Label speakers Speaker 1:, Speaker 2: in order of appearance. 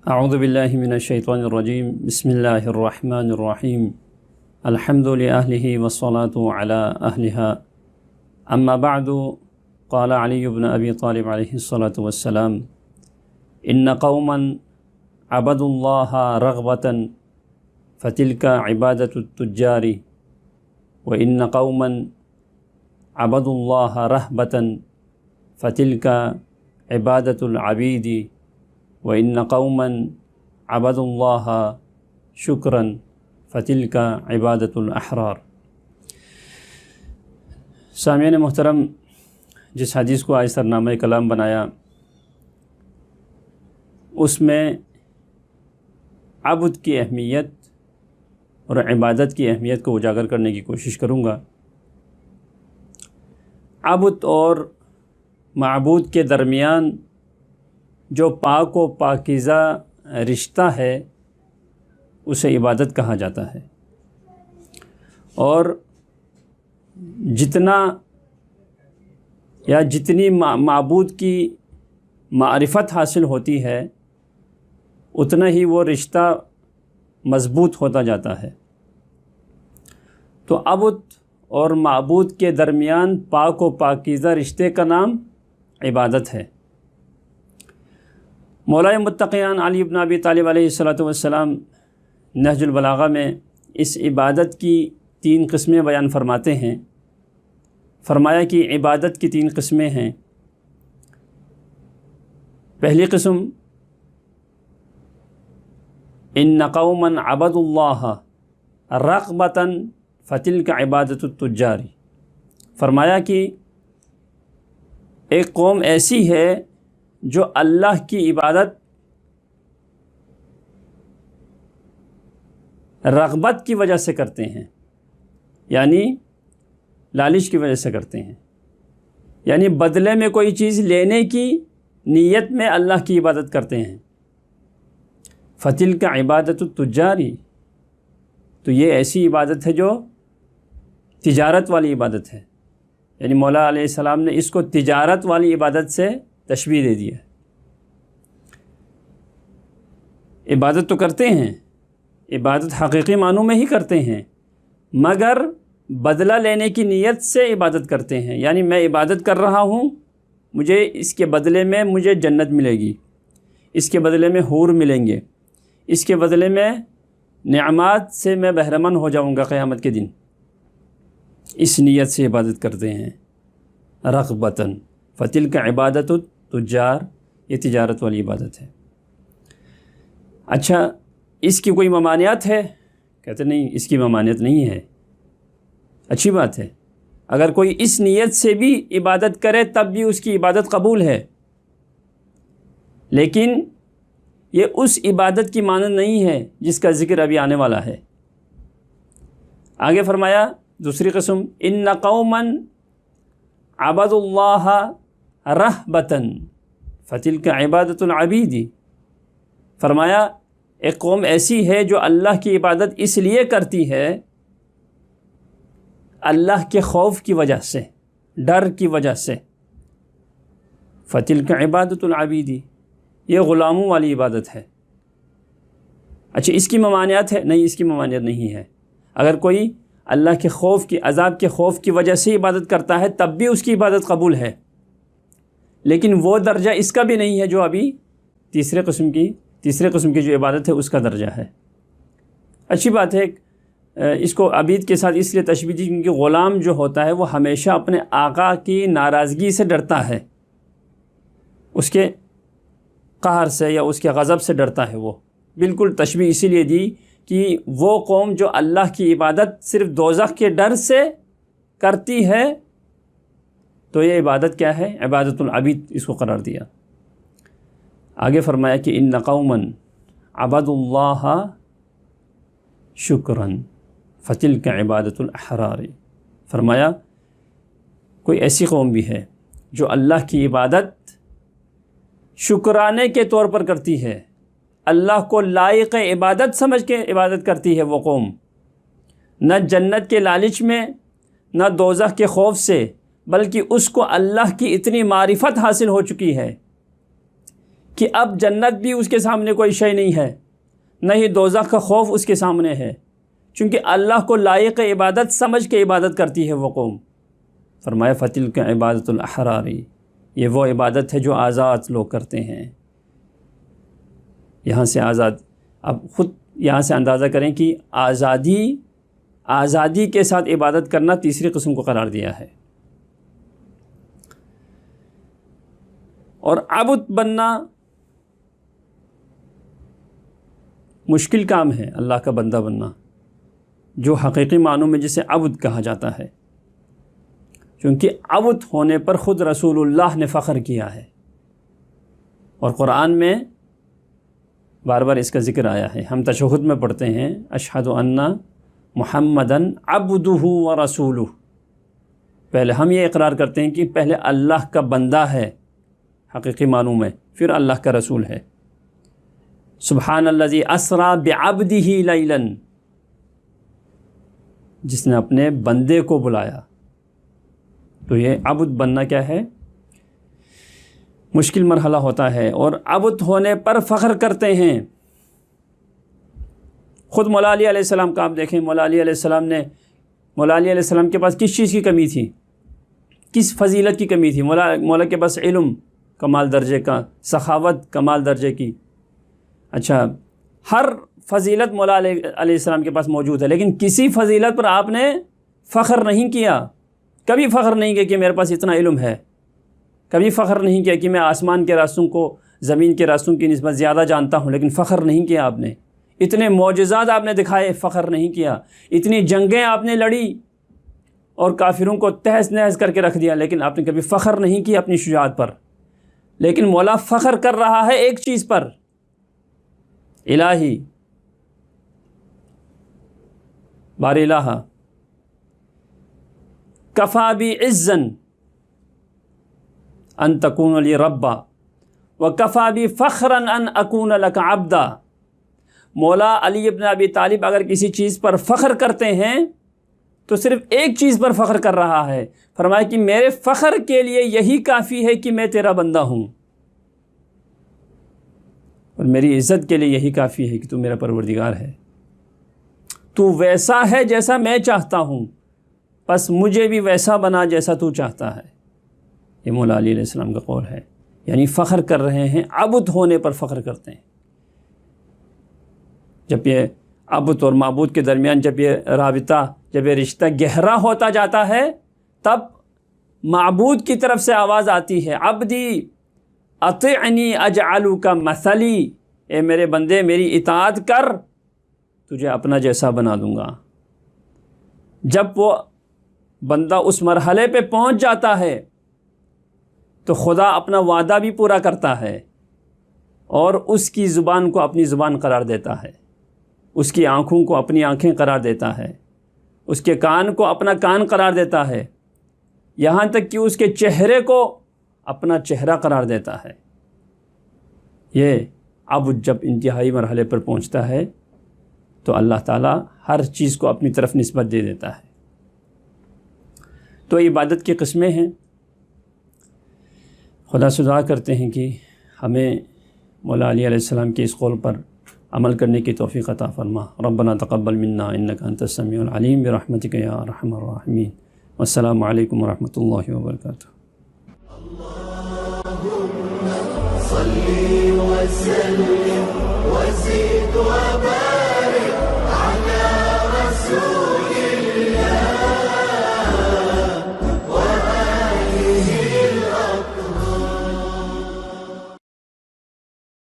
Speaker 1: اعوذ باللہ من الشیطان الرجیم بسم اللہ الرحمن الرحیم الحمد لأہلہ والصلاة علی اہلہا اما بعد قال علی بن ابی طالب علیہ الصلاة والسلام ان قوما عبدوا اللہ رغبتا فتلک عبادۃ التجار وان قوما عبدوا اللہ رہبتا فتلک عبادۃ العبید وَإِنَّ قَوْمًا عَبَدُوا اللَّهَ شُكْرًا فَتِلْكَ عِبَادَةُ الْأَحْرَارِ۔ سامعین محترم، جس حدیث کو آج سرنامہ کلام بنایا اس میں عبد کی اہمیت اور عبادت کی اہمیت کو اجاگر کرنے کی کوشش کروں گا۔ عبد اور معبود کے درمیان جو پاک و پاکیزہ رشتہ ہے اسے عبادت کہا جاتا ہے، اور جتنی معبود کی معرفت حاصل ہوتی ہے اتنا ہی وہ رشتہ مضبوط ہوتا جاتا ہے۔ تو عبد اور معبود کے درمیان پاک و پاکیزہ رشتے کا نام عبادت ہے۔ مولا متقیان علی بن ابی طالب علیہ الصلاۃ والسلام نہج البلاغہ میں اس عبادت کی 3 قسمیں بیان فرماتے ہیں۔ فرمایا کہ عبادت کی 3 قسمیں ہیں۔ پہلی قسم ان قوما عبدوا اللہ رغبتا فتلک عبادۃ التجار۔ فرمایا کہ ایک قوم ایسی ہے جو اللہ کی عبادت رغبت کی وجہ سے کرتے ہیں، یعنی لالچ کی وجہ سے کرتے ہیں، یعنی بدلے میں کوئی چیز لینے کی نیت میں اللہ کی عبادت کرتے ہیں۔ فتلک عبادۃ التجار، تو یہ ایسی عبادت ہے جو تجارت والی عبادت ہے، یعنی مولا علیہ السلام نے اس کو تجارت والی عبادت سے تشبیہ دے دیا۔ عبادت تو کرتے ہیں، عبادت حقیقی معنوں میں ہی کرتے ہیں، مگر بدلہ لینے کی نیت سے عبادت کرتے ہیں، یعنی میں عبادت کر رہا ہوں، مجھے اس کے بدلے میں مجھے جنت ملے گی، اس کے بدلے میں حور ملیں گے، اس کے بدلے میں نعمات سے میں بہرمند ہو جاؤں گا قیامت کے دن، اس نیت سے عبادت کرتے ہیں۔ رغبتاً فتلک عبادۃ التجار، یہ تجارت والی عبادت ہے۔ اچھا، اس کی کوئی ممانعت ہے؟ کہتے نہیں، اس کی ممانعت نہیں ہے، اچھی بات ہے۔ اگر کوئی اس نیت سے بھی عبادت کرے تب بھی اس کی عبادت قبول ہے، لیکن یہ اس عبادت کی مانند نہیں ہے جس کا ذکر ابھی آنے والا ہے۔ آگے فرمایا دوسری قسم ان قوما عبدوا اللہ رہبتا فتلک عبادۃ العبید۔ فرمایا ایک قوم ایسی ہے جو اللہ کی عبادت اس لیے کرتی ہے اللہ کے خوف کی وجہ سے، ڈر کی وجہ سے۔ فتلک عبادۃ العبید، یہ غلاموں والی عبادت ہے۔ اچھا، اس کی ممانعت ہے؟ نہیں، اس کی ممانعت نہیں ہے۔ اگر کوئی اللہ کے خوف کی، عذاب کے خوف کی وجہ سے عبادت کرتا ہے تب بھی اس کی عبادت قبول ہے، لیکن وہ درجہ اس کا بھی نہیں ہے جو ابھی تیسرے قسم کی جو عبادت ہے اس کا درجہ ہے۔ اچھی بات ہے، اس کو عبید کے ساتھ اس لیے تشبیہ دی کیونکہ غلام جو ہوتا ہے وہ ہمیشہ اپنے آقا کی ناراضگی سے ڈرتا ہے، اس کے قہر سے یا اس کے غضب سے ڈرتا ہے۔ وہ بالکل تشبیہ اسی لیے دی کہ وہ قوم جو اللہ کی عبادت صرف دوزخ کے ڈر سے کرتی ہے تو یہ عبادت کیا ہے؟ عبادت العبید اس کو قرار دیا۔ آگے فرمایا کہ ان قوما عبدوا اللہ شکرا فتلک عبادۃ الاحرار۔ فرمایا کوئی ایسی قوم بھی ہے جو اللہ کی عبادت شکرانے کے طور پر کرتی ہے، اللہ کو لائق عبادت سمجھ کے عبادت کرتی ہے۔ وہ قوم نہ جنت کے لالچ میں، نہ دوزخ کے خوف سے، بلکہ اس کو اللہ کی اتنی معرفت حاصل ہو چکی ہے کہ اب جنت بھی اس کے سامنے کوئی شے نہیں ہے، نہ ہی دوزخ کا خوف اس کے سامنے ہے، چونکہ اللہ کو لائق عبادت سمجھ کے عبادت کرتی ہے وہ قوم۔ فرمایا فتلک عبادت الاحرار، یہ وہ عبادت ہے جو آزاد لوگ کرتے ہیں۔ یہاں سے آزاد، اب خود یہاں سے اندازہ کریں کہ آزادی کے ساتھ عبادت کرنا تیسری قسم کو قرار دیا ہے۔ اور عبد بننا مشکل کام ہے، اللہ کا بندہ بننا، جو حقیقی معنوں میں جسے عبد کہا جاتا ہے، کیونکہ عبد ہونے پر خود رسول اللہ نے فخر کیا ہے، اور قرآن میں بار بار اس کا ذکر آیا ہے۔ ہم تشہد میں پڑھتے ہیں اشہد ان محمدن عبدہ و رسولہ، پہلے ہم یہ اقرار کرتے ہیں کہ پہلے اللہ کا بندہ ہے حقیقی معنوں میں، پھر اللہ کا رسول ہے۔ سبحان الذی اسریٰ بعبدہ لیلا، جس نے اپنے بندے کو بلایا۔ تو یہ عبد بننا کیا ہے؟ مشکل مرحلہ ہوتا ہے، اور عبد ہونے پر فخر کرتے ہیں۔ خود مولا علی علیہ السلام کا آپ دیکھیں، مولا علی علیہ السلام کے پاس کس چیز کی کمی تھی؟ کس فضیلت کی کمی تھی؟ مولا کے پاس علم کمال درجے کا، سخاوت کمال درجے کی، اچھا ہر فضیلت مولا علیہ السلام کے پاس موجود ہے، لیکن کسی فضیلت پر آپ نے فخر نہیں کیا، کبھی فخر نہیں کیا کہ میرے پاس اتنا علم ہے، کبھی فخر نہیں کیا کہ میں آسمان کے راستوں کو زمین کے راستوں کی نسبت زیادہ جانتا ہوں، لیکن فخر نہیں کیا آپ نے۔ اتنے معجزات آپ نے دکھائے، فخر نہیں کیا۔ اتنی جنگیں آپ نے لڑی اور کافروں کو تہس نہس کر کے رکھ دیا، لیکن آپ نے کبھی فخر نہیں کیا اپنی شجاعت پر۔ لیکن مولا فخر کر رہا ہے ایک چیز پر، الہی بار الہ کفا بی عزن ان تکون لی ربا وکفا بی فخرا ان اکون لک عبدا۔ مولا علی ابن ابی طالب اگر کسی چیز پر فخر کرتے ہیں تو صرف ایک چیز پر فخر کر رہا ہے، فرمایا کہ میرے فخر کے لیے یہی کافی ہے کہ میں تیرا بندہ ہوں، اور میری عزت کے لیے یہی کافی ہے کہ تو میرا پروردگار ہے، تو ویسا ہے جیسا میں چاہتا ہوں، بس مجھے بھی ویسا بنا جیسا تو چاہتا ہے۔ یہ مولا علی علیہ السلام کا قول ہے، یعنی فخر کر رہے ہیں، عبد ہونے پر فخر کرتے ہیں۔ جب یہ عبد اور معبود کے درمیان جب یہ رشتہ گہرا ہوتا جاتا ہے، تب معبود کی طرف سے آواز آتی ہے، عبدی اطعنی اجعلک مثلی، اے میرے بندے میری اطاعت کر، تجھے اپنا جیسا بنا دوں گا۔ جب وہ بندہ اس مرحلے پہ پہنچ جاتا ہے تو خدا اپنا وعدہ بھی پورا کرتا ہے، اور اس کی زبان کو اپنی زبان قرار دیتا ہے، اس کی آنکھوں کو اپنی آنکھیں قرار دیتا ہے، اس کے کان کو اپنا کان قرار دیتا ہے، یہاں تک کہ اس کے چہرے کو اپنا چہرہ قرار دیتا ہے۔ یہ اب جب انتہائی مرحلے پر پہنچتا ہے تو اللہ تعالیٰ ہر چیز کو اپنی طرف نسبت دے دیتا ہے۔ تو عبادت کی قسمیں ہیں، خدا سے دعا کرتے ہیں کہ ہمیں مولا علی علیہ السلام کے اس قول پر عمل کرنے کی توفیق عطا فرما۔ ربنا تقبل منا انک انت السمیع العلیم برحمتک یا ارحم الراحمین۔ والسلام علیکم ورحمۃ اللہ وبرکاتہ۔
Speaker 2: صل وسلم